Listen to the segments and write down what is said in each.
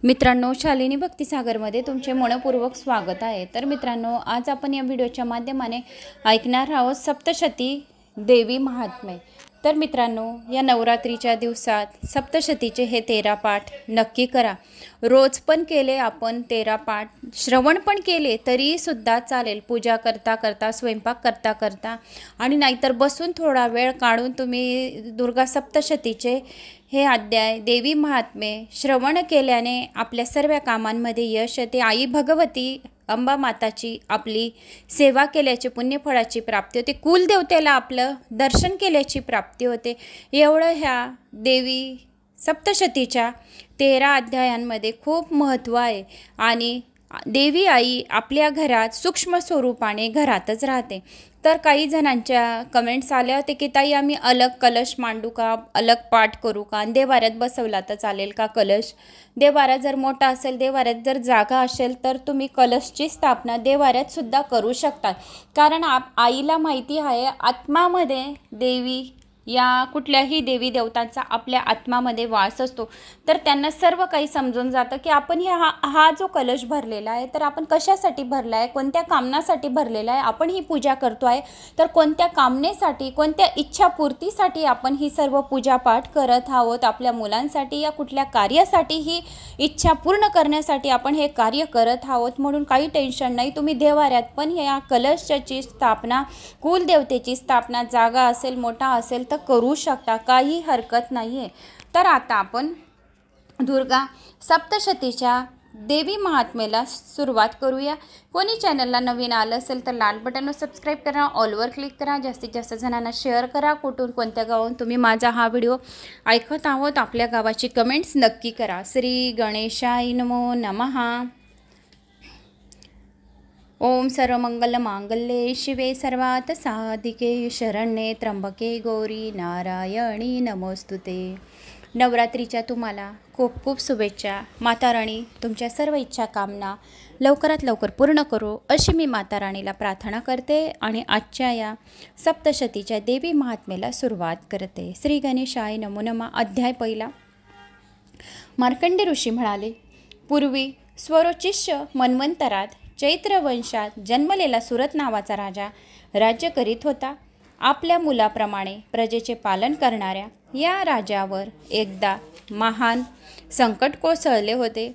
मित्रांनो, शालिनी भक्तिसागरमध्ये तुमचे मनपूर्वक स्वागत आहे। तर मित्रांनो, आज आपण या व्हिडिओच्या माध्यमाने ऐकणार आहोत सप्तशती देवी महात्म्य। तर मित्रांनो, या नवरात्रीच्या दिवसात सप्तशतीचे हे 13 पाठ नक्की करा। रोज पण केले आपण 13 पाठ, श्रवण पण केले तरी सुद्धा चालेल। पूजा करता करता, स्वयंपाक करता करता आणि नाहीतर बसून थोडा वेळ काढून तुम्ही दुर्गा सप्तशतीचे हे अध्याय देवी महात्म्य श्रवण केल्याने आपल्या सर्व कामांमध्ये यश येते। आई भगवती अंबा माताची आपली सेवा केल्याची पुण्यफळाची प्राप्ती होते। कुलदेवतेला आपलं दर्शन केल्याची प्राप्ती होते। एवढं ह्या देवी सप्तशतीच्या 13 अध्यायांमध्ये खूप महत्त्व आहे आणि देवी आई आपल्या घरात सूक्ष्म स्वरूपाने घरातच राहते। तर काही जणांच्या कमेंट्स आल्या होते की ताई, आम्ही अलग कलश मांडू का, अलग पाठ करू का, आणि देवाऱ्यात बसवला तर चालेल का कलश? देवारा जर मोठा असेल, देवाऱ्यात जर जागा असेल तर तुम्ही कलशची स्थापना देवाऱ्यात सुद्धा करू शकता। कारण आईला माहिती आहे आत्मामध्ये देवी या कुठल्याही देवी देवतांचा आपल्या आत्मामध्ये वास असतो। तर त्यांना सर्व काही समजून जातं की आपण हा जो कलश भरलेला आहे तर आपण कशासाठी भरला आहे, कोणत्या कामनासाठी भरलेला आहे, आपण ही पूजा करतो आहे तर कोणत्या कामनेसाठी, कोणत्या इच्छापूर्तीसाठी आपण ही सर्व पूजापाठ करत आहोत। आपल्या मुलांसाठी या कुठल्या कार्यासाठी ही इच्छा पूर्ण करण्यासाठी आपण हे कार्य करत आहोत। म्हणून काही टेन्शन नाही, तुम्ही देवाऱ्यात पण या कलशाची स्थापना, कुलदेवतेची स्थापना जागा असेल, मोठा असेल करू शकता, काही हरकत नाहीये। तर आता आपण दुर्गा सप्तशतीच्या देवी महात्म्याला सुरुवात करूया। कोणी चॅनलला नवीन आलं असेल तर लाल बटनवर सबस्क्राईब करा, ऑलवर क्लिक करा, जास्तीत जास्त जणांना शेअर करा। कुठून कोणत्या गावाहून तुम्ही माझा हा व्हिडिओ ऐकत आहोत आपल्या गावाची कमेंट्स नक्की करा। श्री गणेशाय नमो नमः। ओम सर्वमंगल मांगल्ये शिवे सर्वार्थ साधिके शरण्ये त्र्यंबके गौरी नारायणी नमोस्तुते। नवरात्रीच्या तुम्हाला खूप खूप शुभेच्छा। माता राणी तुमच्या सर्व इच्छा कामना लवकरात लवकर पूर्ण करो अशी मी माता राणीला प्रार्थना करते आणि आजच्या या सप्तशतीच्या देवी महात्म्याला सुरुवात करते। श्री गणेशाय नमो नमः। अध्याय पहिला। मार्कंडेय ऋषी म्हणाले, पूर्वी स्वरोचिष्य मन्वंतरात चैत्र वंशात जन्मलेला सुरत नावाचा राजा राज्य करीत होता। आपल्या मुलाप्रमाणे प्रजेचे पालन करणाऱ्या या राजावर एकदा महान संकट कोसळले होते।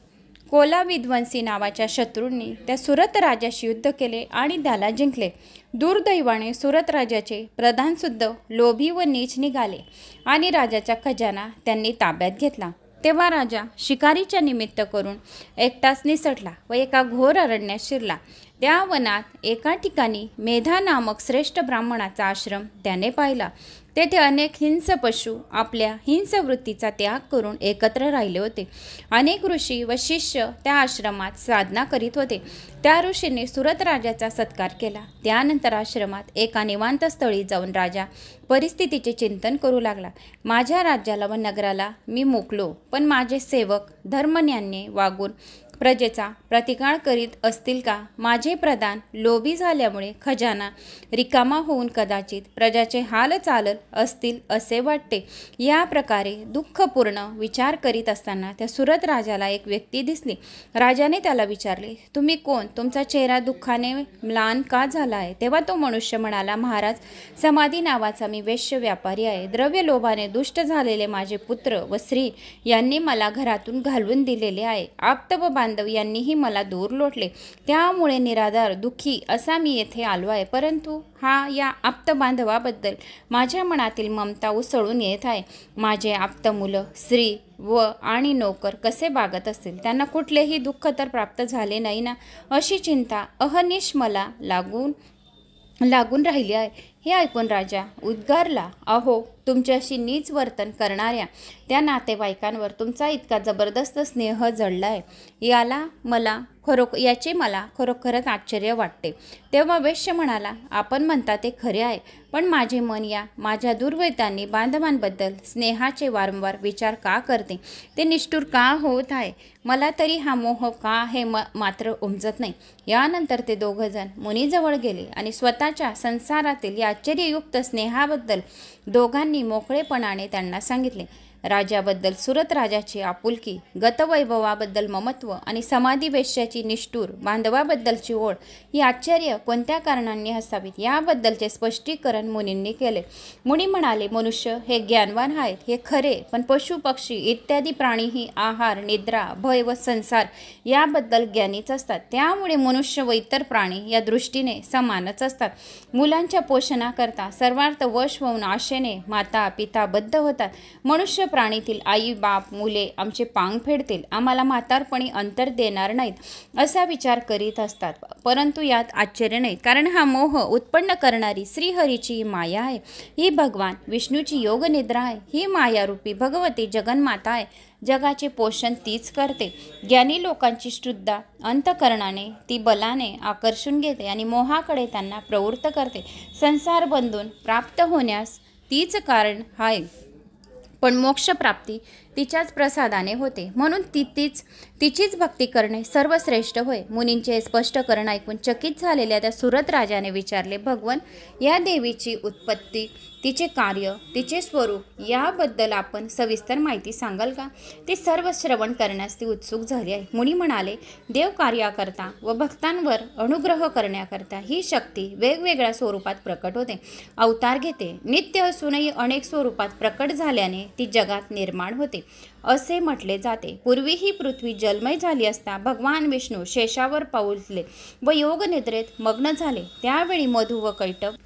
कोला विध्वंसी नावाच्या शत्रूंनी त्या सुरत राजाशी युद्ध केले आणि त्याला जिंकले। दुर्दैवाने सुरत राजाचे प्रधानसुद्धा लोभी व नीच निघाले आणि राजाचा खजाना त्यांनी ताब्यात घेतला। तेव्हा राजा शिकारीच्या निमित्त करून एकटाच निसटला व एका घोर अरण्यात शिरला। त्या वनात एका ठिकाणी मेधा नामक श्रेष्ठ ब्राह्मणाचा आश्रम त्याने पाहिला। तेथे अनेक हिंस पशु आपल्या हिंस वृत्तीचा त्याग करून एकत्र राहिले होते। अनेक ऋषी व शिष्य त्या आश्रमात साधना करीत होते। त्या ऋषींनी सुरत राजाचा सत्कार केला। त्यानंतर आश्रमात एका निवांत स्थळी जाऊन राजा परिस्थितीचे चिंतन करू लागला। माझ्या राज्याला व नगराला मी मोकलो, पण माझे सेवक धर्मन्याने वागून प्रजेचा प्रतिकार करीत असतील का? माझे प्रधान लोभी झाल्यामुळे खजाना रिकामा होऊन कदाचित प्रजाचे हाल चालत असतील असे वाटते। या प्रकारे दुःखपूर्ण विचार करीत असताना त्या सुरत राजाला एक व्यक्ती दिसली। राजाने त्याला विचारले, तुम्ही कोण? तुमचा चेहरा दुःखाने म्लान का झाला आहे? तेव्हा तो मनुष्य म्हणाला, महाराज, समाधी नावाचा मी वेश्य व्यापारी आहे। द्रव्य लोभाने दुष्ट झालेले माझे पुत्र व स्त्री यांनी मला घरातून घालवून दिलेले आहे। आप्त व बांधव यांनीही मला दूर लोटले, त्यामुळे निराधार दुःखी असा मी येथे आलो आहे। परंतु या आप्त बांधवाबद्दल माझ्या मनातील ममता उसळून येत आहे। माझे आप्त मुलं, स्त्री व आणि नोकर कसे वागत असतील? त्यांना कुठलेही दुःख तर प्राप्त झाले नाही ना? अशी चिंता अहर्निश मला लागून राहिली आहे। हे ऐकून राजा उद्गारला, अहो, तुमच्याशी नीच वर्तन करणाऱ्या त्या नातेवाईकांवर तुमचा इतका जबरदस्त स्नेह जडला आहे, याचे मला खरोखरच आश्चर्य वाटते। तेव्हा वेश्य म्हणाला, आपण म्हणता ते खरे आहे, पण माझे मन या माझ्या दुर्वैतांनी बांधवांबद्दल स्नेहाचे वारंवार विचार का करते? ते निष्ठुर का होत आहे? मला तरी हा मोह का हे मात्र उमजत नाही। यानंतर ते दोघंजण मुनीजवळ गेले आणि स्वतःच्या संसारातील या आश्चर्ययुक्त स्नेहाबद्दल दोघांनी मोकळेपणाने त्यांना सांगितले। राजाबद्दल सुरत राजाची आपुलकी, गतवैभवाबद्दल ममत्व आणि समाधी वेश्याची निष्ठूर बांधवाबद्दलची ओढ ही आश्चर्य कोणत्या कारणांनी असावीत याबद्दलचे स्पष्टीकरण मुनींनी केले. मुनी म्हणाले, मनुष्य हे ज्ञानवान आहेत हे खरे, पण पशु पक्षी इत्यादी प्राणीही आहार, निद्रा, भय व संसार याबद्दल ज्ञानीच असतात. त्यामुळे मनुष्य व इतर प्राणी या दृष्टीने समानच असतात. मुलांच्या पोषणाकरता सर्वार्थ वश होऊन आशेने माता पिता बद्ध होतात. मनुष्य प्राणीतील आई बाप मुले आमचे पांग फेडतील, आम्हाला म्हातारपणी अंतर देणार नाहीत असा विचार करीत असतात. परंतु यात आश्चर्य नाही, कारण हा मोह उत्पन्न करणारी श्रीहरीची ही माया आहे. ही भगवान विष्णूची योग निद्रा आहे. ही मायारूपी भगवती जगन्माता आहे. जगाचे पोषण तीच करते. ज्ञानी लोकांची श्रद्धा अंतःकरणाने ती बलाने आकर्षून घेते आणि मोहाकडे त्यांना प्रवृत्त करते. संसार बंधून प्राप्त होण्यास तीच कारण आहे, पण मोक्षप्राप्ती तिच्याच प्रसादाने होते. म्हणून तिचीच भक्ती करणे सर्वश्रेष्ठ होय. मुनींचे स्पष्टकरण ऐकून चकित झालेल्या त्या सुरत राजाने विचारले, भगवन, या देवीची उत्पत्ती, तिचे कार्य, तिचे स्वरूप याबद्दल आपण सविस्तर माहिती सांगाल का? ते सर्व श्रवण करण्यास ती उत्सुक झाली आहे. मुनी म्हणाले, देव कार्याकरता व भक्तांवर अनुग्रह करण्याकरता ही शक्ती वेगवेगळ्या स्वरूपात प्रकट होते, अवतार घेते. नित्य असूनही अनेक स्वरूपात प्रकट झाल्याने ती जगात निर्माण होते असे म्हटले जाते. पूर्वी ही पृथ्वी जलमय झाली असता भगवान विष्णू शेषावर पाऊलले व योगनिद्रेत मग्न झाले. त्यावेळी मधु व कैटभ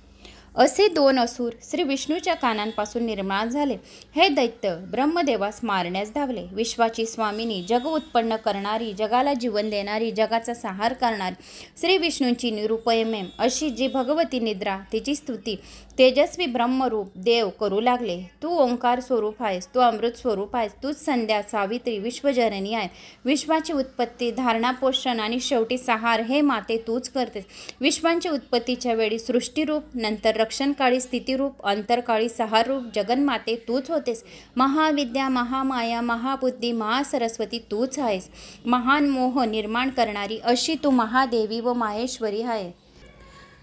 असे दोन असुर श्री विष्णूच्या कानांपासून निर्माण झाले. हे दैत्य ब्रह्मदेवास मारण्यास धावले. विश्वाची स्वामिनी, जग उत्पन्न करणारी, जगाला जीवन देणारी, जगाचा संहार करणारी श्री विष्णूंची निरुपयमेम अशी जी भगवती निद्रा, तिची स्तुती तेजस्वी ब्रह्मरूप देव करू लागले. तू ओंकार स्वरूप आहेस, तू अमृत स्वरूप आहेस, तूच संध्या, सावित्री, विश्वजननी आहे. विश्वाची उत्पत्ती, धारणा, पोषण आणि शेवटी संहार हे माते तूच करतेस. विश्वांची उत्पत्तीच्या वेळी सृष्टीरूप, नंतर रक्षणकाळी स्थितिरूप, अंतरकाळी संहाररूप जगन्माते तूच होतेस. महाविद्या, महामाया, महाबुद्धी, महासरस्वती तूच आहेस. महान मोह निर्माण करणारी अशी तू महादेवी व माहेश्वरी आहे.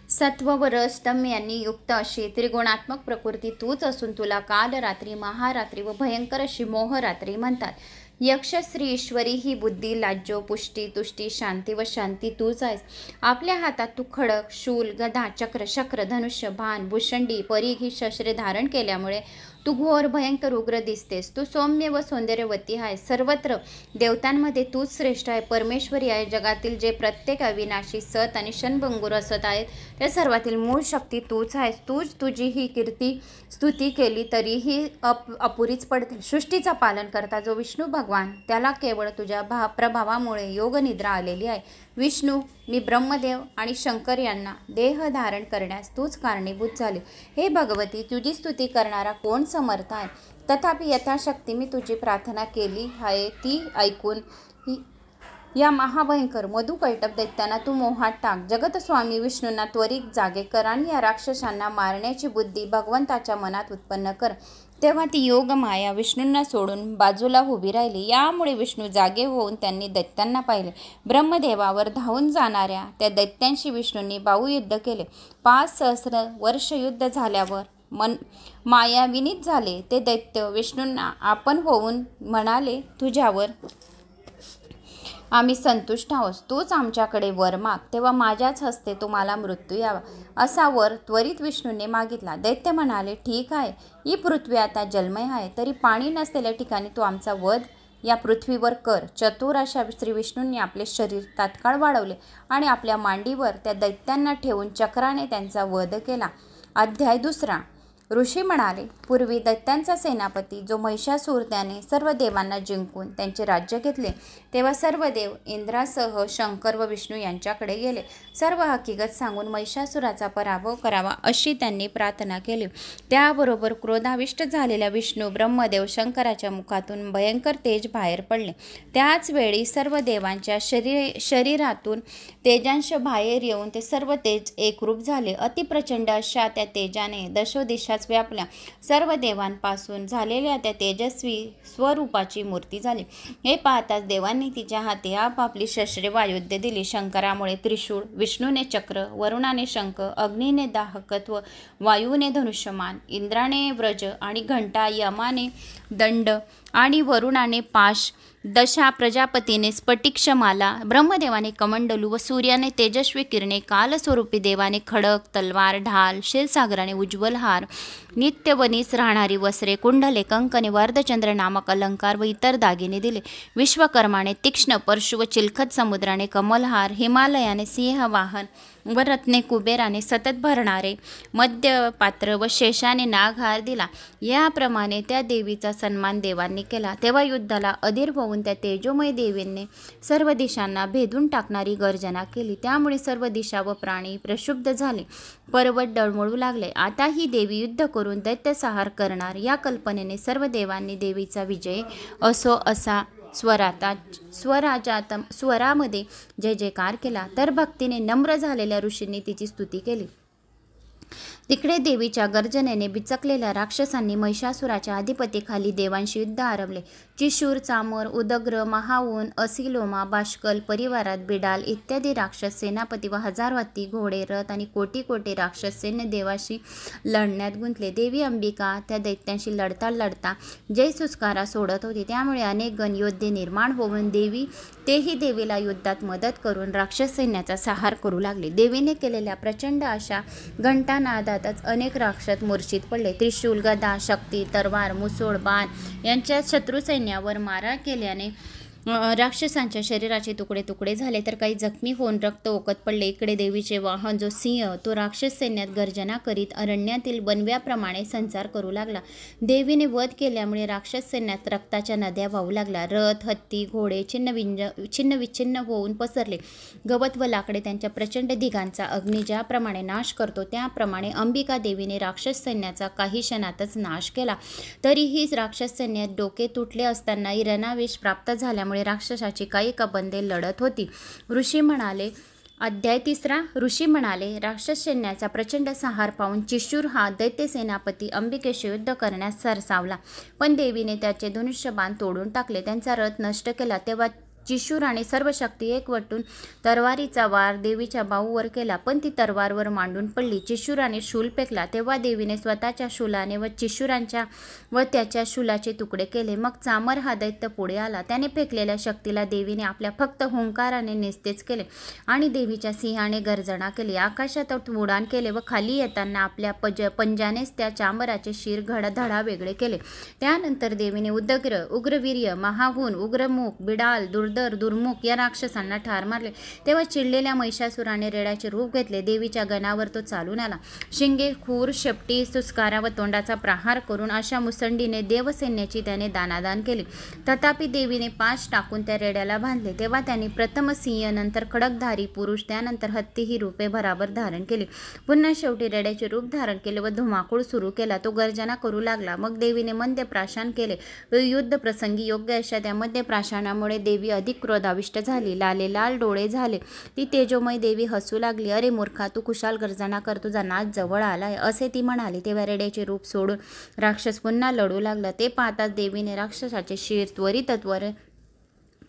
सत्व व रज तम यांनी युक्त अशी त्रिगुणात्मक प्रकृती तूच असून तुला कालरात्री, महारात्री व भयंकर अशी मोहरात्री म्हणतात. यक्ष, श्री, ईश्वरी ही बुद्धी, लाज्यो, पुष्टी, तुष्टी, शांती व शांती तूच आहेस. आपल्या हातात तू खडक, शूल, गदा, चक्र, शक्र, धनुष्य, बाण, भूषंडी, परीघ ही शस्त्रे धारण केल्यामुळे तू घोर भयंकर उग्र दिसतेस. तू सौम्य व सौंदर्यवती आहेस. सर्वत्र देवतांमध्ये तूच श्रेष्ठ आहे, परमेश्वरी आहे. जगातील जे प्रत्येक अविनाशी, सत आणि क्षणभंगूर असत आहेत त्या सर्वातील मूळ शक्ती तूच आहेस. तूच तुझी ही कीर्ती स्तुती केली तरीही अपुरीच पडते. सृष्टीचा पालन करता जो विष्णू भगवान, त्याला केवळ तुझ्या प्रभावामुळे योगनिद्रा आलेली आहे. विष्णू, मी ब्रह्मदेव आणि शंकर यांना देह धारण करण्यास तूच कारणीभूत झाले. हे भगवती, तुझी स्तुती करणारा कोण समर्थ आहे? तथापि यथाशक्ती मी तुझी प्रार्थना केली आहे ती ऐकून या महाभयंकर मधु कैटभ दैत्यांना तू मोहात टाक. जगतस्वामी विष्णूंना त्वरित जागे कर आणि या राक्षसांना मारण्याची बुद्धी भगवंताच्या मनात उत्पन्न कर. तेव्हा ती योग माया विष्णूंना सोडून बाजूला उभी राहिली. यामुळे विष्णू जागे होऊन त्यांनी दैत्यांना पाहिले. ब्रह्मदेवावर धावून जाणाऱ्या त्या दैत्यांशी विष्णूंनी बाहुयुद्ध केले. 5 सहस्र वर्ष युद्ध झाल्यावर माया विनीत झाले. ते दैत्य विष्णूंना आपण होऊन म्हणाले, तुझ्यावर आम्ही संतुष्ट आहोत. तूच आमच्याकडे वर माग, तेव्हा माझ्याच हस्ते तुम्हाला मृत्यू यावा. असा वर त्वरित विष्णूंनी मागितला. दैत्य म्हणाले, ठीक आहे, ही पृथ्वी आता जलमय आहे, तरी पाणी नसलेल्या ठिकाणी तू आमचा वध या पृथ्वीवर कर. चतुर अशा श्री विष्णूंनी आपले शरीर तात्काळ वाढवले आणि आपल्या मांडीवर त्या दैत्यांना ठेवून चक्राने त्यांचा वध केला. अध्याय 2. ऋषी म्हणाले, पूर्वी दैत्यांचा सेनापती जो महिषासूर त्याने सर्व देवांना जिंकून त्यांचे राज्य घेतले. तेव्हा सर्व देव इंद्रासह शंकर व विष्णू यांच्याकडे गेले. सर्व हकीकत सांगून महिषासुराचा पराभव करावा अशी त्यांनी प्रार्थना केली. त्याबरोबर क्रोधाविष्ट झालेल्या विष्णू, ब्रह्मदेव, शंकराच्या मुखातून भयंकर तेज बाहेर पडले. त्याच वेळी सर्व देवांच्या शरीरातून तेजांश बाहेर येऊन ते सर्व तेज एकरूप झाले. अतिप्रचंड अशा त्या तेजाने दशोदिशा तितक्याच व्यापल्या. सर्व देवांपासून झालेल्या त्या तेजस्वी स्वरूपाची मूर्ती झाली. हे पाहताच देवांनी तिच्या हाती आपापली शस्त्रे वायुद्य दिली. शंकरामुळे त्रिशूळ, विष्णूने चक्र, वरुणाने शंख, अग्नीने दाहकत्व, वायूने धनुष्यमान, इंद्राने व्रज आणि घंटा, यमाने दंड आणि वरुणाने पाश, दशा प्रजापतीने स्फटिकशमाला, ब्रह्मदेवाने कमंडलू व सूर्याने तेजस्वी किरणे, कालस्वरूपी देवाने खडक, तलवार, ढाल, क्षीरसागराने उज्ज्वल हार, नित्यवनीस राहणारी वस्त्रे, कुंडले, कंकणे, वर्धचंद्र नामक अलंकार व इतर दागिने दिले. विश्वकर्माने तीक्ष्ण परशु व चिलखत समुद्राने कमलहार, हिमालयाने सिंहवाहन व रत्ने, कुबेराने सतत भरणारे मध्यपात्र व शेषाने नागहार दिला. याप्रमाणे त्या देवीचा सन्मान देवांनी केला. तेव्हा युद्धाला अधीर होऊन त्या तेजोमय देवींनी सर्व दिशांना भेदून टाकणारी गर्जना केली. त्यामुळे सर्व दिशा व प्राणी प्रक्षुब्ध झाले, पर्वत डळमळू लागले. आता ही देवी युद्ध करून दैत्यसंहार करणार या कल्पनेने सर्व देवांनी देवीचा विजय असो असा स्वरामध्ये जय जयकार केला. तर भक्तीने नम्र झालेल्या ऋषींनी तिची स्तुती केली. तिकडे देवीच्या गर्जनेने बिचकलेल्या राक्षसांनी महिषासुराच्या अधिपतीखाली देवांशी युद्ध आरंभले. चिशूर, चामर, उदग्र, महाऊन, असिलोमा, बाष्कल परिवारात बिडाल इत्यादी राक्षस सेनापती व हजार हत्ती, घोडे, रथ आणि कोटी कोटी राक्षस सैन्य देवाशी लढण्यात गुंतले. देवी अंबिका त्या दैत्यांशी लढता लढता जय सुस्कारा सोडत होती. त्यामुळे अनेक गण योद्धे निर्माण होऊन तेही देवीला युद्धात मदत करून राक्षस सैन्याचा संहार करू लागले. देवीने केलेल्या प्रचंड अशा घंटानादातच अनेक राक्षस मूर्छित पडले. त्रिशूल, गदा, शक्ती, तरवार, मुसोड, बाण यांच्या शत्रू सैन्यावर मारा केल्याने राक्षसांच्या शरीराचे तुकडे तुकडे झाले, तर काही जखमी होऊन रक्त ओकत पडले. इकडे देवीचे वाहन जो सिंह तो राक्षस सैन्यात गर्जना करीत अरण्यातील बनव्याप्रमाणे संचार करू लागला. देवीने वध केल्यामुळे राक्षस सैन्यात रक्ताच्या नद्या वाहू लागल्या. रथ, हत्ती, घोडे छिन्न विच्छिन्न होऊन पसरले. गवत व लाकडे त्यांच्या प्रचंड दिगांचा अग्नी ज्याप्रमाणे नाश करतो त्याप्रमाणे अंबिका देवीने राक्षस सैन्याचा काही क्षणातच नाश केला. तरीही राक्षस सैन्यात डोके तुटले असतानाही रणावेश प्राप्त झाल्यामुळे राक्षसाची काही कबंदे लढत होती. अध्याय 3. ऋषी म्हणाले, राक्षस सैन्याचा प्रचंड संहार पाहून चिशूर हा दैत्य सेनापती अंबिकेशी युद्ध करण्यास सरसावला. पण देवीने त्याचे धनुष्यबाण तोडून टाकले, त्यांचा रथ नष्ट केला. तेव्हा चिशूराने सर्व शक्ती एकवटून तरवारीचा वार देवीच्या बाहूवर केला, पण ती तरवारवर मांडून पडली. चिशूराने शूल फेकला, तेव्हा देवीने स्वतःच्या शूलाने व चिशूरांच्या व त्याच्या शूलाचे तुकडे केले. मग चामर हा दैत्य पुढे आला. त्याने फेकलेल्या शक्तीला देवीने आपल्या फक्त हुंकाराने निस्तेज केले आणि देवीच्या सिंहाने गर्जना केली. आकाशात उडान केले व खाली येताना आपल्या पंजानेच त्या चामराचे शिर धडा वेगळे केले. त्यानंतर देवीने उदग्र, उग्रवीर्य, महाहून, उग्रमुख, बिडाल, दुर्मुख या राक्षसांना ठार मारले. तेव्हा चिडलेल्या महिषासुराने रेड्याचे रूप घेतले. देवीच्या गणावर तो चालून आला. शिंगे, खूर, शेपटी, सुस्कारा व तोंडाचा प्रहार करून अशा मुसंडीने देवसैन्याची त्याने दानादान केली. तथापि देवीने पाश टाकून त्या रेड्याला बांधले. तेव्हा त्यांनी प्रथम सिंह, नंतर खडकधारी पुरुष, त्यानंतर हत्ती ही रूपे भराभर धारण केली. पुन्हा शेवटी रेड्याचे रूप धारण केले व धुमाकूळ सुरू केला. तो गर्जना करू लागला. मग देवीने मध्य प्राशन केले. युद्ध प्रसंगी योग्य अशा त्या मध्य प्राशनामुळे देवी अधिक क्रोधाविष्ट झाली. लाल डोळे झाले. ती तेजोमय देवी हसू लागली. अरे मूर्खा, तू कुशाल गर्जना कर, तुझा नाच जवळ आलाय असे ती म्हणाली. तेव्हा रेड्याचे रूप सोडून राक्षस पुन्हा लढू लागला. ते पाहताच देवीने राक्षसाचे शिर त्वरित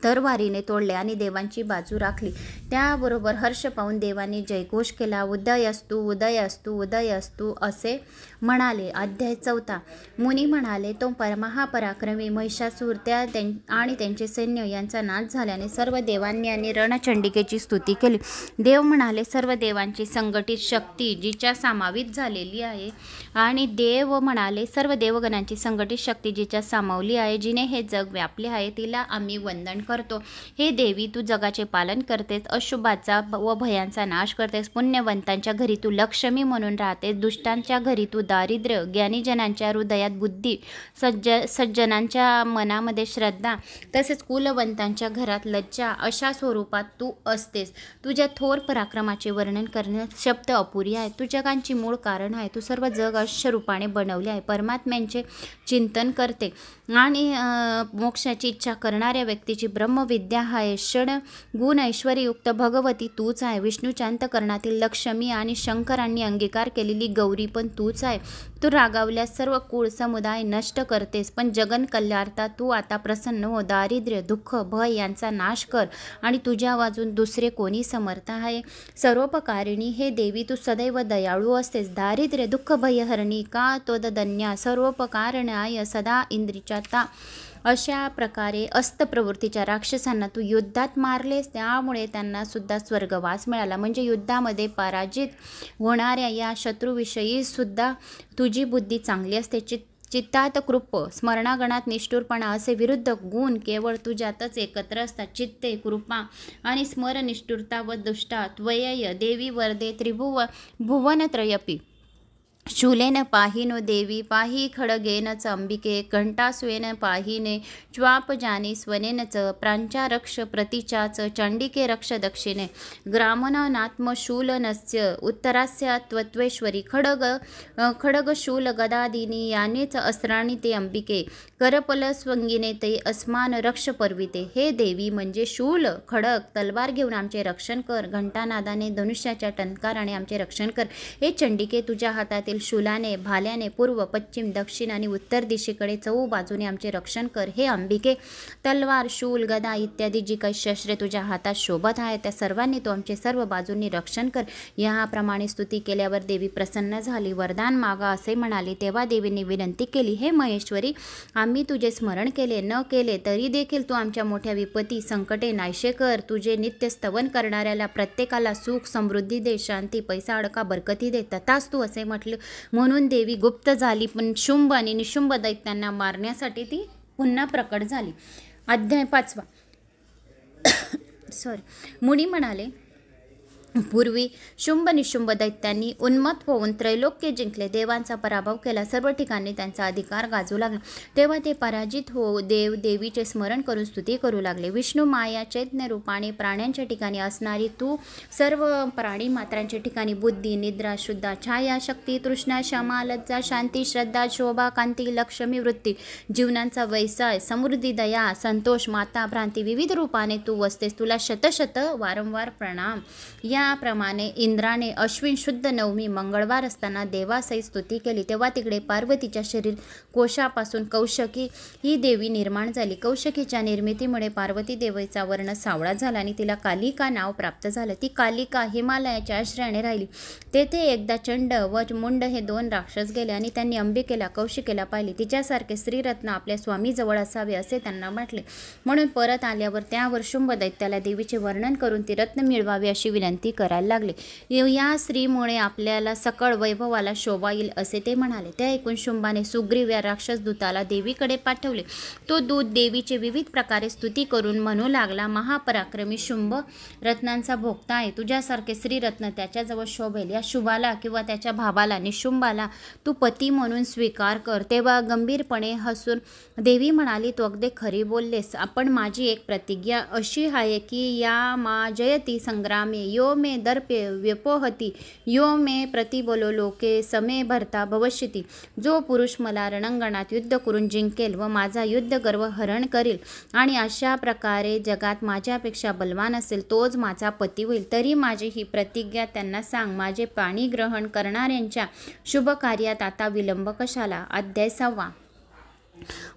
तरवारीने तोडले आणि देवांची बाजू राखली. त्याबरोबर हर्ष पाहून देवांनी जयघोष केला. उदयस्तु उदयस्तु उदयस्तु असे म्हणाले. अध्याय 4. मुनी म्हणाले, तो महापराक्रमी महिषासूर आणि त्यांचे सैन्य यांचा नाश झाल्याने सर्व देवांनी आणि रणचंडिकेची स्तुती केली. देव म्हणाले, सर्व देवांची संघटित शक्ती जिच्या सामावित झालेली आहे. आणि देव म्हणाले, सर्व देवगणांची संघटित शक्ती जिच्या सामावली आहे, जिने हे जग व्यापले आहे, तिला आम्ही वंदन करतो. हे देवी, तू जगाचे पालन करतेस, अशुभाचा व भयांचा नाश करतेस. पुण्यवंतांच्या घरी तू लक्ष्मी म्हणून राहतेस, दुष्टांच्या घरी तू दारिद्र्य, ज्ञानीजनांच्या हृदयात बुद्धी, सज्जनांच्या मनामध्ये श्रद्धा, तसेच कुलवंतांच्या घरात लज्जा अशा स्वरूपात तू असतेस. तुझ्या थोर पराक्रमाचे वर्णन करण्यास शब्द अपुरी आहे. तू जगांची मूळ कारण आहे. तू सर्व जग अश्वरूपाने बनवले आहे. परमात्म्यांचे चिंतन करते आणि मोक्षाची इच्छा करणाऱ्या व्यक्तीची ब्रह्मविद्या आहे. षड गुण ऐश्वर्ययुक्त भगवती तूच आहे. विष्णूच्या अंतःकरणातील लक्ष्मी आणि शंकरांनी अंगीकार केलेली गौरी पण तूच आहे. तू रागावल्यास सर्व कुळ समुदाय नष्ट करतेस, पण जगन कल्याणार्था तू आता प्रसन्न हो. दारिद्र्य, दुःख, भय यांचा नाश कर आणि तुझ्या वाजून दुसरे कोणी समर्थ आहे. सर्वोपकारिणी हे देवी तू सदैव दयाळू असतेस. दारिद्र्य दुःख भयहरणी का त्वदन्या सर्वोपकारणाय सदा इंद्रिचाता. अशा प्रकारे अस्तप्रवृत्तीच्या राक्षसांना तू युद्धात मारलेस, त्यामुळे त्यांना सुद्धा स्वर्गवास मिळाला. म्हणजे युद्धामध्ये पराजित होणाऱ्या या शत्रूविषयी सुद्धा तुझी बुद्धी चांगली असते. चित्तात कृप, स्मरणागणात निष्ठुरपणा असे विरुद्ध गुण केवळ तुझ्यातच एकत्र असतात. चित्ते कृपा आणि स्मर निष्ठुरता व दुष्टा त्वय्य देवी वरदे भुवनत्रयपी. शूलेन पाहिनो देवी पाहि खडगेन च अंबिके. घंटास्वेन पाहिने च्वापजानी स्वनेन च. प्रांच्या रक्ष प्रतीच्याच चंडिके रक्ष दक्षिणे. ग्रामनात्मशूलनस्य उत्तरास्य त्वत्वेश्वरी. खडगशूल गदादिनी यानेच अस्त्राणी ते अंबिके. करपलस्वंगिने ते अस्मान रक्ष पर्विते. हे देवी म्हणजे शूल खडग तलवार घेऊन आमचे रक्षण कर. घंटानादाने धनुष्याच्या टंकाराने आमचे रक्षण कर. हे चंडिके तुझ्या हातातील शूलाने भाल्याने पूर्व पश्चिम दक्षिण आणि उत्तर दिशेकडे चहू बाजूने आमचे रक्षण कर. हे अंबिके तलवार शूल गदा इत्यादी जी काही शस्त्रे तुझ्या हातात शोभत आहेत त्या सर्वांनी तू आमचे सर्व बाजूंनी रक्षण कर. याप्रमाणे स्तुती केल्यावर देवी प्रसन्न झाली. वरदान मागा असे म्हणाली. तेव्हा देवीने विनंती केली, हे महेश्वरी, आम्ही तुझे स्मरण केले न केले तरी देखील तू आमच्या मोठ्या विपत्ती संकटे नाहीसे कर. तुझे नित्य स्तवन करणाऱ्याला प्रत्येकाला सुख समृद्धी दे, शांती पैसा अडका बरकती दे. तथास्तु असे म्हटले म्हणून देवी गुप्त झाली, पण शुंभ आणि निशुंभ दैत्यांना मारण्यासाठी ती पुन्हा प्रकट झाली. अध्याय 5. मुनी म्हणाले, पूर्वी शुंभ निशुंभ दैत्यांनी उन्मत्त होऊन त्रैलोक्य जिंकले, देवांचा पराभव केला, सर्व ठिकाणी त्यांचा अधिकार गाजू लागला. तेव्हा ते पराजित हो देवीचे स्मरण करून स्तुती करू लागले. विष्णू माया चैतन्य रूपाने प्राण्यांच्या ठिकाणी असणारी तू सर्व प्राणी मात्रांच्या ठिकाणी बुद्धी निद्रा शुद्धा छाया शक्ती तृष्णा क्षमा लज्जा शांती श्रद्धा शोभा कांती लक्ष्मी वृत्ती जीवनांचा वैसाय समृद्धी दया संतोष माता भ्रांती विविध रूपाने तू वसतेस. तुला शतशत वारंवार प्रणाम. याप्रमाणे इंद्राने अश्विन शुद्ध नवमी मंगळवार असताना देवासहित स्तुती केली. तेव्हा तिकडे पार्वतीच्या शरीर कोशापासून कौशकी ही देवी निर्माण झाली. कौशकीच्या निर्मितीमुळे पार्वती देवीचा वर्ण सावळा झाला आणि तिला कालिका नाव प्राप्त झालं. ती कालिका हिमालयाच्या आश्रयाने राहिली. तेथे एकदा चंड व मुंड हे 2 राक्षस गेले आणि त्यांनी अंबिकेला कौशिकेला पाहिले. तिच्यासारखे श्रीरत्न आपल्या स्वामीजवळ असावे असे त्यांना वाटले. म्हणून परत आल्यावर त्यावर शुंभ दैत्याला देवीचे वर्णन करून ती रत्न मिळवावी अशी विनंती करायला लागले. या स्त्रीमुळे आपल्याला सकळ वैभवाला शोभा येईल असे ते म्हणाले. ते ऐकून शुंभाने सुग्रीव या राक्षस दूताला देवीकडे पाठवले. तो दूत देवीचे विविध प्रकारे स्तुती करून म्हणू लागला, महापराक्रमी शुंभ रत्नांचा भोगता आहे. तुझ्यासारखे श्रीरत्न त्याच्याजवळ शोभेल. या शुभाला किंवा त्याच्या भावाला निशुंभाला तू पती म्हणून स्वीकार कर. तेव्हा गंभीरपणे हसून देवी म्हणाली, तू अगदी खरी बोललेस. आपण माझी एक प्रतिज्ञा अशी आहे की या मा जयती संग्रामे यो मे दर्पे व्यपोहती यो मे प्रतिबलो लोके समे भरता भविष्यती. जो पुरुष मला रणांगणात युद्ध करून जिंकेल व माझा युद्ध गर्व हरण करील आणि अशा प्रकारे जगात माझ्यापेक्षा बलवान असेल तोच माझा पती होईल. तरी माझी ही प्रतिज्ञा त्यांना सांग. माझे पाणी ग्रहण करणाऱ्यांच्या शुभ कार्यात आता विलंब कशाला. अध्याय 6.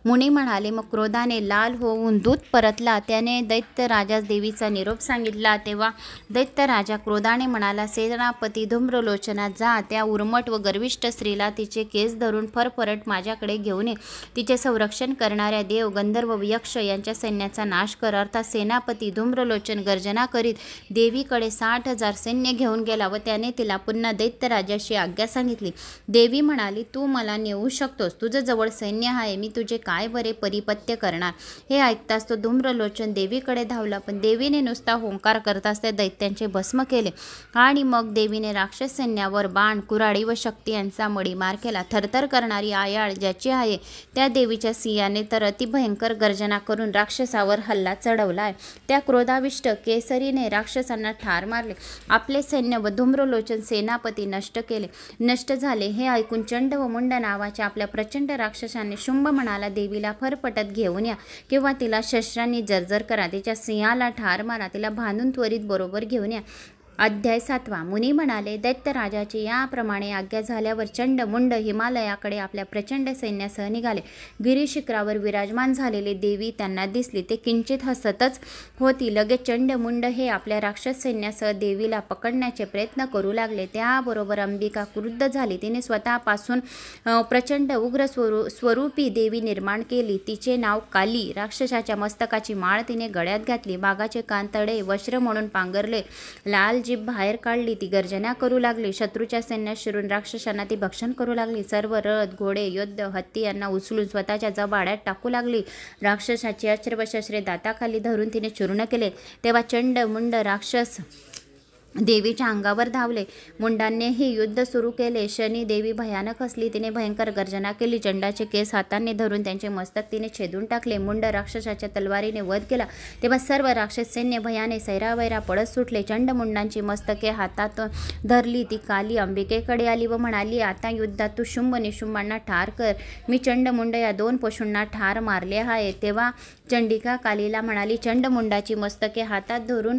मुनी म्हणाले, मग क्रोधाने लाल होऊन दूत परतला. त्याने दैत्यराजास देवीचा निरोप सांगितला. तेव्हा दैत्यराजा क्रोधाने म्हणाला, सेनापती धूम्रलोचना, जा त्या उर्मट व गर्विष्ठ स्त्रीला तिचे केस धरून फरफरट माझ्याकडे घेऊन ये. तिचे संरक्षण करणाऱ्या देव गंधर्व व यक्ष यांच्या सैन्याचा नाश कर. अर्थात सेनापती धूम्रलोचन गर्जना करीत देवीकडे 60,000 सैन्य घेऊन गेला व त्याने तिला पुन्हा दैत्यराजाशी आज्ञा सांगितली. देवी म्हणाली, तू मला नेऊ शकतोस. तुझं जवळ सैन्य आहे. मी तुझे काय बरे परिपत्य करणार. हे ऐकताच तो धूम्रलोचन देवीकडे धावला, पण देवीने नुसता होंकार करताच त्या दैत्यांचे भस्म केले. आणि मग देवीने राक्षस सैन्यावर बाण कुऱ्हाडी व शक्ती यांचा मडीमार केला. थरथर करणारी आयाळ ज्याची आहे त्या देवीच्या सिंहाने तर अतिभयंकर गर्जना करून राक्षसावर हल्ला चढवलाय. त्या क्रोधाविष्ट केसरीने राक्षसांना ठार मारले. आपले सैन्य व धूम्रलोचन सेनापती नष्ट झाले. हे ऐकून चंड व मुंड नावाच्या आपल्या प्रचंड राक्षसांनी शुंभ म्हणाला, देवीला फरफटत घेऊन या किंवा तिला शस्त्रांनी जर्जर करा, तिच्या सिंहाला ठार मारा, तिला बांधून त्वरित बरोबर घेऊन या. अध्याय 7. मुनी म्हणाले, दैत्यराजाची याप्रमाणे आज्ञा झाल्यावर चंडमुंड हिमालयाकडे आपल्या प्रचंड सैन्यासह निघाले. गिरीशिखरावर विराजमान झालेली देवी त्यांना दिसली. ते किंचित हसतच होती. लगेच चंडमुंड हे आपल्या राक्षस सैन्यासह देवीला पकडण्याचे प्रयत्न करू लागले. त्याबरोबर अंबिका क्रुद्ध झाली. तिने स्वतःपासून प्रचंड उग्र स्वरूपी देवी निर्माण केली. तिचे नाव काली. राक्षसाच्या मस्तकाची माळ तिने गळ्यात घातली. बागाचे कानतळे वस्त्र म्हणून पांघरले. लाल जीभ बाहेर काढली. ती गर्जना करू लागली. शत्रूच्या सैन्यात शिरून राक्षसांना ती भक्षण करू लागली. सर्व रथ, घोडे, योद्ध, हत्ती यांना उचलून स्वतःच्या जबाड्यात टाकू लागली. राक्षसाची अस्त्र व शस्त्रे दाताखाली धरून तिने चूर्ण केले. तेव्हा चंडमुंड राक्षस देवीच्या अंगावर धावले. मुंडांनीही युद्ध सुरू केले. शनी देवी भयानक हसली. तिने भयंकर गर्जना केली. चंडाचे केस हातांनी धरून त्यांचे मस्तक तिने छेदून टाकले. मुंड राक्षसाच्या तलवारीने वध केला. तेव्हा सर्व राक्षस सैन्य भयाने सैरावैरा पळत सुटले. चंडमुंडांची मस्तके हातात धरली. ती काली अंबिकेकडे आली व म्हणाली, आता युद्धात तू शुंभ निशुंभांना ठार कर. मी चंडमुंड या 2 पशूंना ठार मारले आहे. तेव्हा चंडिका कालीला म्हणाली, चंडमुंडाची मस्तके हातात धरून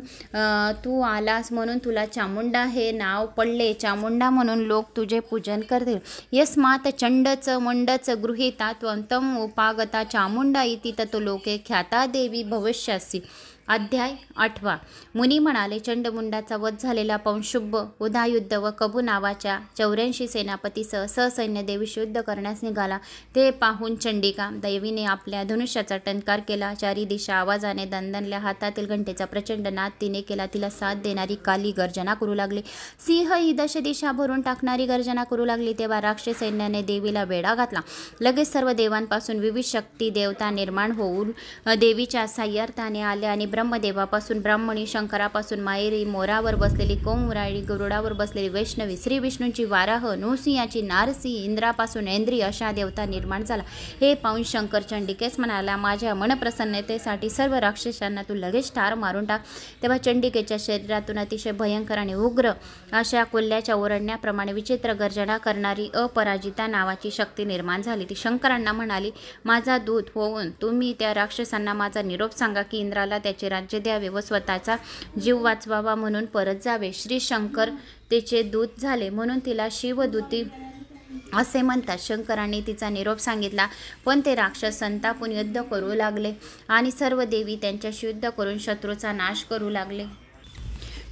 तू आलास म्हणून तुला चामुंडा हे नाव पडले. चामुंडा म्हणून लोक तुझे पूजन करतील. यस्मात् चंडच मुंडच गृहीता त्वं उपागता चामुंडा इति ततो लोके ख्याता देवी भविष्यासि. अध्याय 8. मुनी म्हणाले, चंडमुंडाचा वध झालेला पाहून शुंभ उधायुद्ध व कबू नावाच्या 84 सेनापतीसह ससैन्य देवीशी युद्ध करण्यास निघाला. ते पाहून चंडिका देवीने आपल्या धनुष्याचा टंकार केला. चारी दिशा आवाजाने दणदणल्या. हातातील घंटेचा प्रचंड नाद तिने केला. तिला साथ देणारी काली गर्जना करू लागली. सिंह ही 10 दिशा भरून टाकणारी गर्जना करू लागली. तेव्हा राक्षस सैन्याने देवीला वेढा घातला. लगेच सर्व देवांपासून विविध शक्ती देवता निर्माण होऊन देवीच्या साह्यार्थाने आल्या आणि ब्रह्मदेवापासून ब्राह्मणी, शंकरापासून मायरी, मोरावर बसलेली कोमुराळी, गरुडावर बसलेली वैष्णवी, श्री विष्णूंची वाराह, नृसिंहाची नारसी, इंद्रापासून ऐंद्री अशा देवता निर्माण झाला. हे पाहून शंकर चंडिकेस म्हणाला, माझ्या मनप्रसन्नतेसाठी सर्व राक्षसांना तू लगेच ठार मारून टाक. तेव्हा चंडिकेच्या शरीरातून अतिशय भयंकर आणि उग्र अशा कोल्ह्याच्या ओरडण्याप्रमाणे विचित्र गर्जना करणारी अपराजिता नावाची शक्ती निर्माण झाली. ती शंकरांना म्हणाली, माझा दूत होऊन तुम्ही त्या राक्षसांना माझा निरोप सांगा की इंद्राला त्याचे राज्य द्यावे व स्वतःचा जीव वाचवावा म्हणून परत जावे. श्री शंकर तिचे दूत झाले म्हणून तिला शिवदूती असे म्हणतात. शंकरांनी तिचा निरोप सांगितला, पण ते राक्षस संतापून युद्ध करू लागले आणि सर्व देवी त्यांच्याशी युद्ध करून शत्रूचा नाश करू लागले.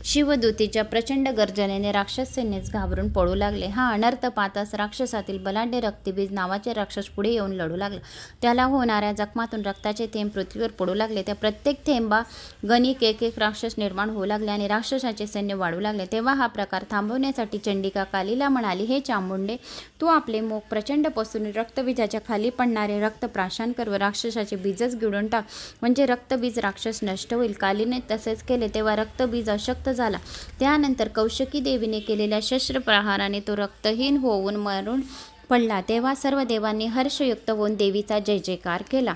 शिवदूतीच्या प्रचंड गर्जनेने राक्षस सैन्यच घाबरून पळू लागले. हा अनर्थ पाहताच राक्षसातील बलाढ्य रक्तबीज नावाचे राक्षस पुढे येऊन लढू लागला. त्याला होणाऱ्या जखमातून रक्ताचे थेंब पृथ्वीवर पडू लागले. त्या प्रत्येक थेंबा गणिक एक राक्षस निर्माण होऊ लागले आणि राक्षसाचे सैन्य वाढू लागले. तेव्हा हा प्रकार थांबवण्यासाठी चंडिका कालीला म्हणाली, हे चामुंडे, तू आपले मुख प्रचंड पसरून रक्तबीजाच्या खाली पडणारे रक्त प्राशन कर व राक्षसाचे बीजच गिळून टाक, म्हणजे रक्तबीज राक्षस नष्ट होईल. कालीने तसेच केले. तेव्हा रक्तबीज अशक्त झाला. त्यानंतर कौशकी देवीने केलेल्या शस्त्रप्रहाराने तो रक्तहीन होऊन मरून पडला. तेव्हा सर्व देवांनी हर्षयुक्त होऊन देवीचा जय जयकार केला.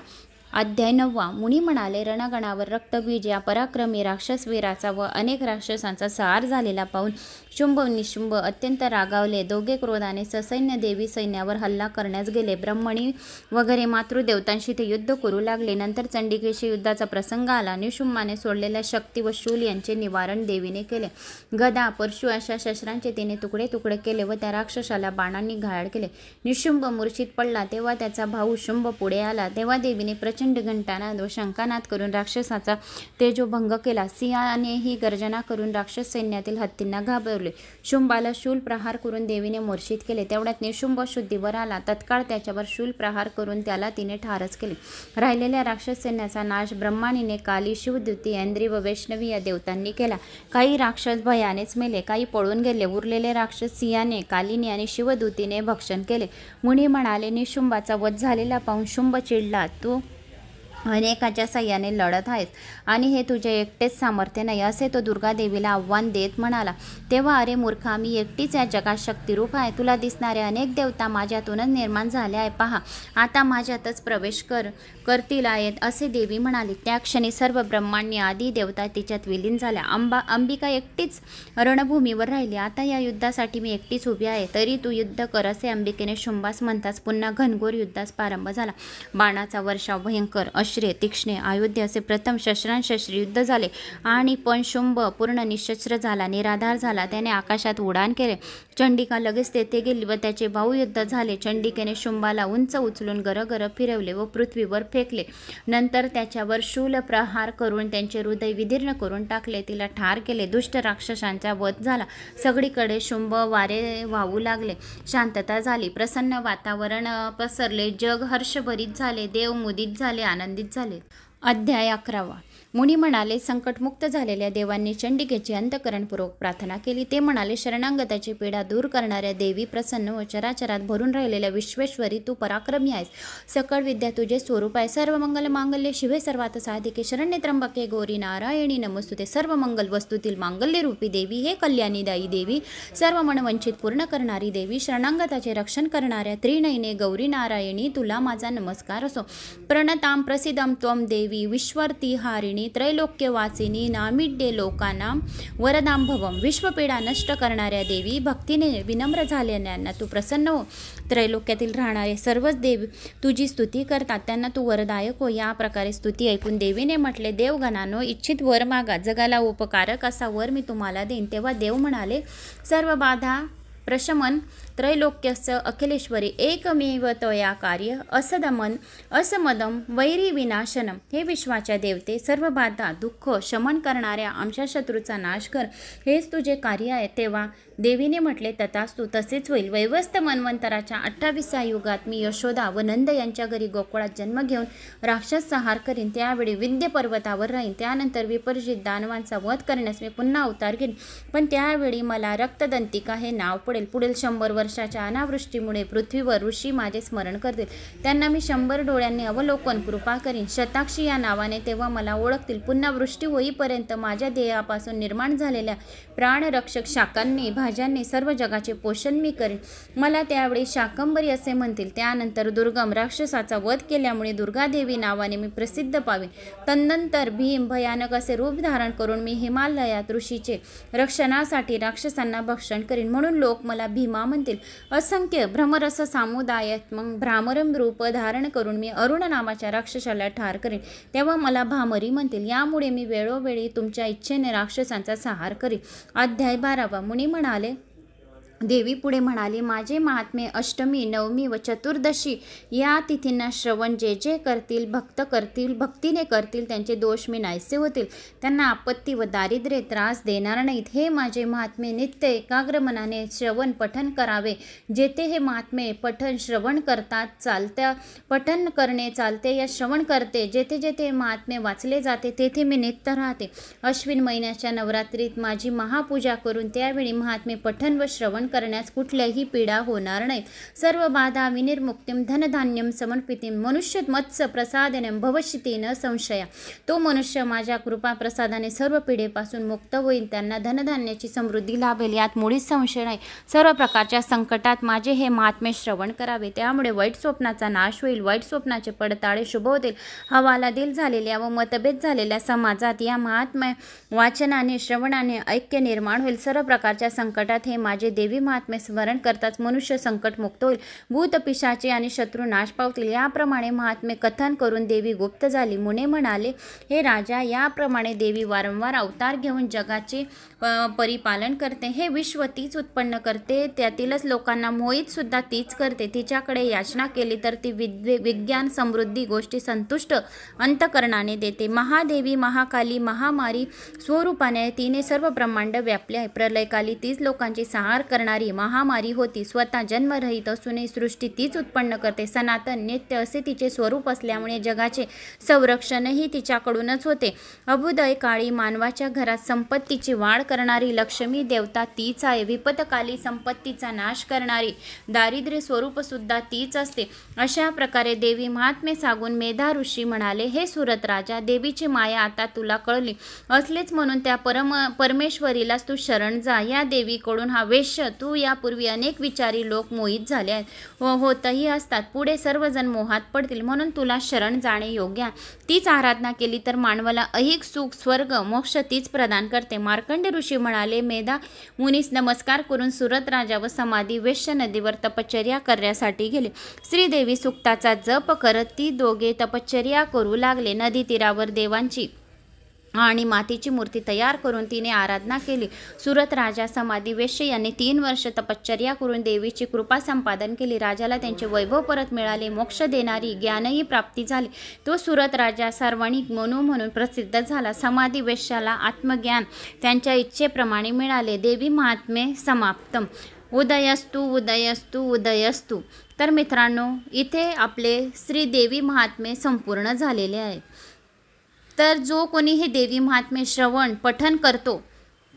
अध्याय 9. मुनी म्हणाले, रणगणावर रक्तबीज या पराक्रमी राक्षसवीराचा व अनेक राक्षसांचा संहार झालेला पाहून शुंभ निशुंभ अत्यंत रागावले. दोघे क्रोधाने ससैन्य देवी सैन्यावर हल्ला करण्यास गेले. ब्रह्मणी वगैरे मातृदेवतांशी ते युद्ध करू लागले. नंतर चंडिकेशी युद्धाचा प्रसंग आला. निशुंभाने सोडलेल्या शक्ती व शूल यांचे निवारण देवीने केले. गदा, परशु अशा शस्त्रांचे तिने तुकडे तुकडे केले व त्या राक्षसाला बाणांनी घायल केले. निशुंभ मूर्छित पडला. तेव्हा त्याचा भाऊ शुंभ पुढे आला. तेव्हा देवीने प्रचंड घंटानाद व शंखानाद करून राक्षसाचा तेजोभंग केला. सिंहानेही गर्जना करून राक्षस सैन्यातील हत्तींना घाबरवले. शुंभाला शूल प्रहार करून देवीने मूर्छित केले. तेवढ्यात निशुंभ शुद्धीवर आला. तत्काळ त्याच्यावर शूल प्रहार करून त्याला तिने ठारच केले. राहिलेल्या राक्षस सैन्याचा नाश ब्रह्माणीने, काली, शिवदूती, ऐंद्री व वैष्णवी या देवतांनी केला. काही राक्षस भयानेच मेले. काही पळून गेले. उरलेले राक्षस सिंहाने, कालीने आणि शिवदूतीने भक्षण केले. मुनी म्हणाले, निशुंभाचा वध झालेला पाहून शुंभ चिडला. तू अनेकाच्या सहाय्याने लढत आहेस आणि हे तुझे एकटेच सामर्थ्य नाही असे तो दुर्गा देवीला आव्हान देत म्हणाला. तेव्हा अरे मूर्खा, मी एकटीच या जगात शक्तिरूप आहे. तुला दिसणारे अनेक देवता माझ्यातूनच निर्माण झाले आहे. पहा, आता माझ्यातच प्रवेश करतील आहेत असे देवी म्हणाली. त्या क्षणी सर्व ब्रह्मांनी आदी देवता तिच्यात विलीन झाल्या. अंबिका एकटीच रणभूमीवर राहिली. आता या युद्धासाठी मी एकटीच उभी आहे. तरी तू युद्ध कर असे अंबिकेने शुंभास म्हणताच पुन्हा घनघोर युद्धास प्रारंभ झाला. बाणाचा वर्षाव, भयंकर अश्रे, तीक्ष्णे आयुध असे प्रथम शस्त्रांशस्त्र युद्ध झाले आणि पण शुंभ पूर्ण निशस्त्र झाला, निराधार झाला. त्याने आकाशात उड्डाण केले. चंडिका लगेच तेथे गेली व त्याचे बाहुयुद्ध झाले. चंडिकेने शुंभाला उंच उचलून गरगर फिरवले व पृथ्वीवर फेकले. नंतर त्याच्यावर शूल प्रहार करून त्यांचे हृदय विदीर्ण करून टाकले, तिला ठार केले. दुष्ट राक्षसांचा वध झाला. सगळीकडे शुंभ वारे वाहू लागले. शांतता झाली. प्रसन्न वातावरण पसरले. जग हर्षभरित झाले. देव मुदित झाले, आनंदित झाले. अध्याय 11. मुनी म्हणाले, संकटमुक्त झालेल्या देवांनी चंडिकेची अंतःकरणपूर्वक प्रार्थना केली. ते म्हणाले, शरणागताची पीडा दूर करणाऱ्या देवी, प्रसन्न व चराचरात भरून राहिलेल्या विश्वेश्वरी, तू पराक्रमी आहेस. सकळ विद्या तुझे स्वरूप आहे. सर्व मंगल मांगल्ये शिवे सर्वार्थ साधिके शरण्ये त्र्यंबके गौरी नारायणी नमोस्तुते. सर्व मंगल वस्तूतील मांगल्य रूपी देवी, हे कल्याणीदायी देवी, सर्व मनवंचित पूर्ण करणारी देवी, शरणागताचे रक्षण करणाऱ्या त्रिनयने गौरी नारायणी, तुला माझा नमस्कार असो. प्रणतां प्रसिद्धं त्वं देवी विश्वर्ती हारिणी त्रैलोक्यवासिनी नामिड्ये लोकानां वरदांभवं. विश्वपीडा नष्ट करणाऱ्या देवी, भक्तीने विनम्र झालेल्यांना तू प्रसन्न हो. त्रैलोक्यातील राहणारे सर्वच देव तुझी स्तुती करतात, त्यांना तू वरदायक हो. या प्रकारे स्तुती ऐकून देवीने म्हटले, देवगणांनो, इच्छित वर मागा, जगाला उपकारक असा वर मी तुम्हाला देईन. तेव्हा देव म्हणाले, सर्व बाधा प्रशमन त्रैलोक्यस्य अखिलेश्वरी एकमेव त्वया कार्य असदमन असमदम वैरी विनाशनम. हे विश्वाच्या देवते, सर्व बाधा दुःख शमन करणाऱ्या आमच्या शत्रूचा नाश कर, हेच तुझे कार्य आहे. तेव्हा देवीने म्हटले, तथास्तु, तसेच होईल. वैवस्त मन्वंतराच्या 28व्या युगात मी यशोदा व नंद यांच्या घरी गोकुळात जन्म घेऊन राक्षस संहार करीन. त्यावेळी विंध्य पर्वतावर राहीन. त्यानंतर विपर्जित दानवांचा वध करण्यास मी पुन्हा अवतार घेईन. पण त्यावेळी मला रक्तदंतिका हे नाव पडेल. पुढील 100 वर्षाच्या अनावृष्टीमुळे पृथ्वीवर ऋषी माझे स्मरण करतील. त्यांना मी 100 डोळ्यांनी अवलोकन कृपा करीन. शताक्षी या नावाने तेव्हा मला ओळखतील. पुन्हा वृष्टी होईपर्यंत माझ्या देहापासून निर्माण झालेल्या प्राणरक्षक शाकांनी भाज्यांनी सर्व जगाचे पोषण मी करीन. मला त्यावेळी शाकंभरी असे म्हणतील. त्यानंतर दुर्गम राक्षसाचा वध केल्यामुळे दुर्गादेवी नावाने मी प्रसिद्ध पावेन. तदनंतर भीम भयानक असे रूप धारण करून मी हिमालयात ऋषीचे रक्षणासाठी राक्षसांना भक्षण करीन. म्हणून लोक मला भीमा म्हणतील. असंख्य भ्रमरस सामुदायात्मक भ्रामरम रूप धारण करून मी अरुण नावाच्या राक्षसाला ठार करीन. तेव्हा मला भामरी म्हणतील. यामुळे मी वेळोवेळी तुमच्या इच्छेने राक्षसांचा संहार करीन. अध्याय 12. मुनी म्हणाले, देवी पुढे म्हणाली, माझे महात्मे अष्टमी, नवमी व चतुर्दशी या तिथींना श्रवण जे जे करतील, भक्तीने करतील, त्यांचे दोष मी नाहीसे होतील. त्यांना आपत्ती व दारिद्र्य त्रास देणार नाहीत. हे माझे महात्मे नित्य एकाग्र मनाने श्रवण पठन करावे. जेथे हे महात्मे पठन श्रवण करतात, पठन करणे चालते या श्रवण करते. जेथे जेथे महात्मे वाचले जाते तेथे मी नित्य राहते. अश्विन महिन्याच्या नवरात्रीत माझी महापूजा करून त्यावेळी महात्मे पठन व श्रवण करण्यास कुठल्याही पीडा होणार नाहीत. सर्व बाधा विनिर्मुक्तिम धनधान्यम समर्पितीम मनुष्य मत्स्य प्रसादनम भविष्यति न संशया. तो मनुष्य माझ्या कृपा प्रसादाने सर्व पीडेपासून मुक्त होईल. त्यांना धनधान्याची समृद्धी लाभेल, यात मुळीच संशय नाही. सर्व प्रकारच्या संकटात माझे हे महात्मे श्रवण करावे. त्यामुळे वाईट स्वप्नाचा नाश होईल. वाईट स्वप्नाचे पडताळे शुभ होतील. हवालादिल झालेल्या व मतभेद झालेल्या समाजात या महात्म्य वाचनाने श्रवणाने ऐक्य निर्माण होईल. सर्व प्रकारच्या संकटात हे माझे देवी महात्मे स्मरण करताच मनुष्य संकटमुक्त होईल. भूत पिशाचे आणि शत्रू नाश पावतील. याप्रमाणे महात्मे कथन करून देवी गुप्त झाली. मुने म्हणाले, हे राजा, याप्रमाणे देवी वारंवार अवतार घेऊन जगाचे परिपालन करते. हे विश्व तीच उत्पन्न करते. त्यातीलच लोकांना मोहित सुद्धा तीच करते. तिच्याकडे याचना केली तर ती विज्ञान समृद्धी गोष्टी संतुष्ट अंतकरणाने देते. महादेवी, महाकाली, महामारी स्वरूपाने तिने सर्व ब्रह्मांड व्यापले आहे. प्रलयकाली तीच लोकांची संहार करणार करणारी महामारी होती. स्वतः जन्मरहित असूनही सृष्टी तीच उत्पन्न करते. सनातन नित्य असे तिचे स्वरूप असल्यामुळे जगाचे संरक्षणही तिच्याकडूनच होते. अभ्युदय काळी मानवाच्या घरात संपत्तीची वाढ करणारी लक्ष्मी देवता तीच आहे. विपत्काली संपत्तीचा नाश करणारी दारिद्र्य स्वरूप सुद्धा तीच असते. अशा प्रकारे देवी महात्मे सांगून मेधा ऋषी म्हणाले, हे सुरत राजा, देवीची माया आता तुला कळली असलेच म्हणून त्या परमेश्वरीलाच तू शरण जा. या देवीकडून हा वेश्य तू यापूर्वी अनेक विचारी लोक मोहित झाले आहेत व होतही असतात. पुढे सर्वजण मोहात पडतील म्हणून तुला शरण जाणे योग्य आहे. तीच आराधना केली तर मानवाला ऐहिक सुख स्वर्ग मोक्ष तीच प्रदान करते. मार्कंड ऋषी म्हणाले, मेधा मुनीस नमस्कार करून सुरत राजा व समाधी वेश्य नदीवर तपश्चर्या करण्यासाठी गेले. श्रीदेवी सुक्ताचा जप करत ती दोघे तपश्चर्या करू लागले. नदी तीरावर देवांची आणि मातीची मूर्ती तयार करून तिने आराधना केली. सुरत राजा समाधी वेश्य यांनी 3 वर्ष तपश्चर्या करून देवीची कृपा संपादन केली. राजाला त्यांचे वैभव परत मिळाले. मोक्ष देणारी ज्ञानही प्राप्ती झाली. तो सुरत राजा सर्वाणिक मनु म्हणून प्रसिद्ध झाला. समाधी वेश्याला आत्मज्ञान त्यांच्या इच्छेप्रमाणे मिळाले. देवी महात्मे समाप्त. उदयस्तु उदयस्तु उदयस्तु. तर मित्रांनो, इथे आपले श्रीदेवी महात्मे संपूर्ण झालेले आहे. तर जो कोणी हे देवी महात्मे श्रवण पठन करतो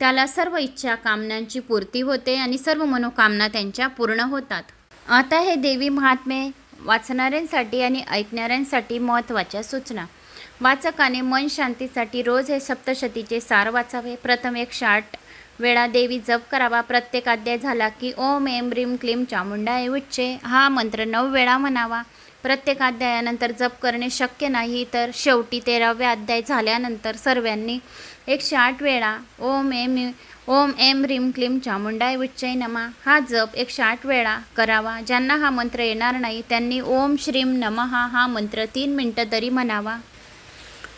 त्याला सर्व इच्छा कामनांची पूर्ती होते आणि सर्व मनोकामना त्यांच्या पूर्ण होतात. आता हे देवी महात्मे वाचणाऱ्यांसाठी आणि ऐकणाऱ्यांसाठी महत्त्वाच्या सूचना. वाचकाने मन शांतीसाठी रोज हे सप्तशतीचे सार वाचावे. प्रथम 108 वेळा देवी जप करावा. प्रत्येक अध्याय झाला की ओम ऐं ह्रीं क्लीं चामुंडाय उच्चे हा मंत्र 9 वेळा म्हणावा. प्रत्येक अध्यायानंतर जप करणे शक्य नाही तर शेवटी 13व्या अध्याय झाल्यानंतर सर्वांनी 108 वेळा ओम ऐं ह्रीं क्लीं चामुंडाय उच्चै नमः हा जप 108 वेळा करावा. ज्यांना हा मंत्र येणार नाही त्यांनी ओम श्रीं नमः हा मंत्र 3 मिनिटं तरी म्हणावा.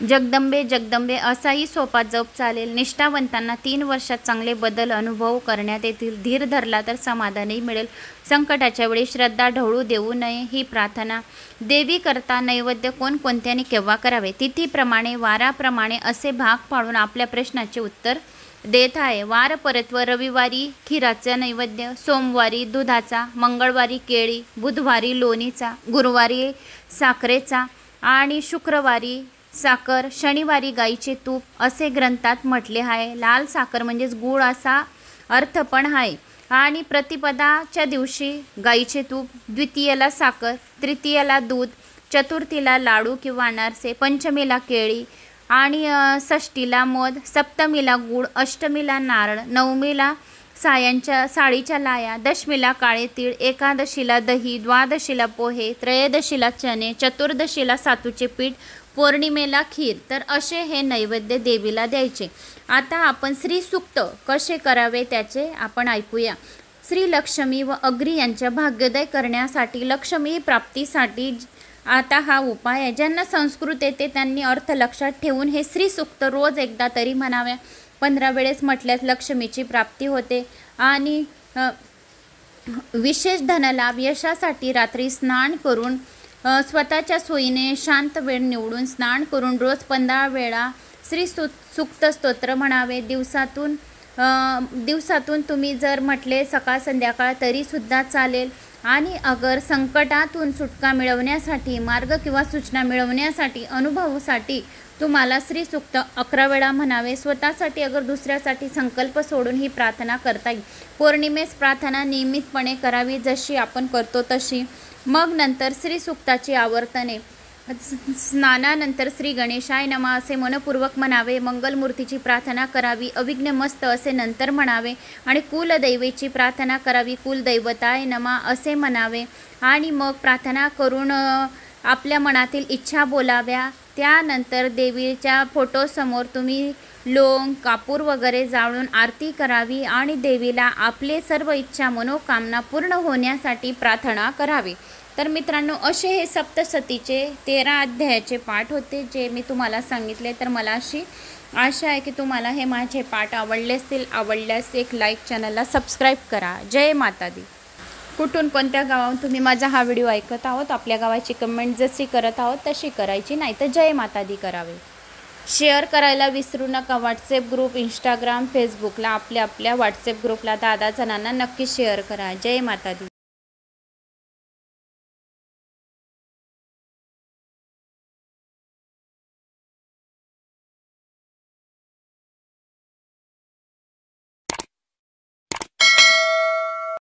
जगदंबे जगदंबे असाही सोपा जप चालेल. निष्ठावंतांना 3 वर्षात चांगले बदल अनुभव करण्यात येतील. धीर धरला तर समाधानही मिळेल. संकटाच्या वेळी श्रद्धा ढवळू देऊ नये ही प्रार्थना. देवी करता नैवेद्य कोणकोणत्याने केव्हा करावे तिथीप्रमाणे वाराप्रमाणे असे भाग पाडून आपल्या प्रश्नाचे उत्तर देत आहे. वार परत्व रविवारी खीराचा नैवेद्य, सोमवारी दुधाचा, मंगळवारी केळी, बुधवारी लोणीचा, गुरुवारी साखरेचा आणि शुक्रवारी साखर, शनिवारी गाईचे तूप असे ग्रंथात म्हटले आहे. लाल साखर म्हणजेच गूळ असा अर्थ पण आहे. आणि प्रतिपदाच्या दिवशी गाईचे तूप, द्वितीयेला साखर, तृतीयेला दूध, चतुर्थीला लाडू किंवा अनारसे, पंचमीला केळी आणि षष्टीला मध, सप्तमीला गूळ, अष्टमीला नारळ, नवमीला साळीच्या लाया, दशमीला काळे तीळ, एकादशीला दही, द्वादशीला पोहे, त्रयोदशीला चणे, चतुर्दशीला सातूचे पीठ, पौर्णिमेला खीर. तर असे हे नैवेद्य देवीला द्यायचे. आता आपण श्रीसूक्त कसे करावे त्याचे आपण ऐकूया. श्री लक्ष्मी व अग्री यांच्या भाग्योदय करण्यासाठी, लक्ष्मी प्राप्तीसाठी आता हा उपाय आहे. ज्यांना संस्कृत येते त्यांनी अर्थ लक्षात ठेवून हे श्रीसूक्त रोज एकदा तरी म्हणाव्या. 15 वेळेस म्हटल्यास लक्ष्मीची प्राप्ती होते. आणि विशेष धनलाभ यशासाठी रात्री स्नान करून स्वतःच्या सोयीने शांत वेळ निवडून स्नान करून रोज 15 वेळा श्री सूक्त स्तोत्र म्हणावे. दिवसातून तुम्ही जर म्हटले सकाळ संध्याकाळ तरीसुद्धा चालेल. आणि अगर संकटातून सुटका मिळवण्यासाठी, मार्ग किंवा सूचना मिळवण्यासाठी, अनुभवासाठी तुम्हाला श्रीसूक्त 11 वेळा म्हणावे. स्वतःसाठी अगर दुसऱ्यासाठी संकल्प सोडून ही प्रार्थना करता येईल. पौर्णिमेस प्रार्थना नियमितपणे करावी जशी आपण करतो तशी. मग नंतर श्रीसूक्ताची आवर्तने. स्नानानंतर श्री गणेशाय नमः असे मनपूर्वक म्हणावे. मंगलमूर्तीची प्रार्थना करावी. अविघ्नमस्त असे नंतर म्हणावे. आणि कुलदैवेची प्रार्थना करावी. कुलदैवताय नमः असे म्हणावे. आणि मग प्रार्थना करून आपल्या मनातील इच्छा बोलाव्या. त्यानंतर देवीच्या फोटोसमोर तुम्ही लोंग, कापूर वगैरे जाळून आरती करावी आणि देवीला आपले सर्व इच्छा मनोकामना पूर्ण होण्यासाठी प्रार्थना करावी. तर मित्रांनो, असे हे सप्तशतीचे 13 अध्यायाचे पाठ होते जे मी तुम्हाला सांगितले. तर मला अशी आशा आहे की तुम्हाला हे माझे पाठ आवडले असतील. आवडल्यास एक लाईक, चॅनलला सबस्क्राईब करा. जय माता दी. कुठून कोणत्या गावाहून तुम्ही माझा हा व्हिडिओ ऐकत आहोत, आपल्या गावाची कमेंट जशी करत आहोत तशी करायची, नाही तर जय माता दी करावे. शेअर करायला विसरू नका. व्हॉट्सॲप ग्रुप, इंस्टाग्राम, फेसबुकला आपल्या व्हॉट्सॲप ग्रुपला 10 जणांना नक्की शेअर करा. जय माता दी.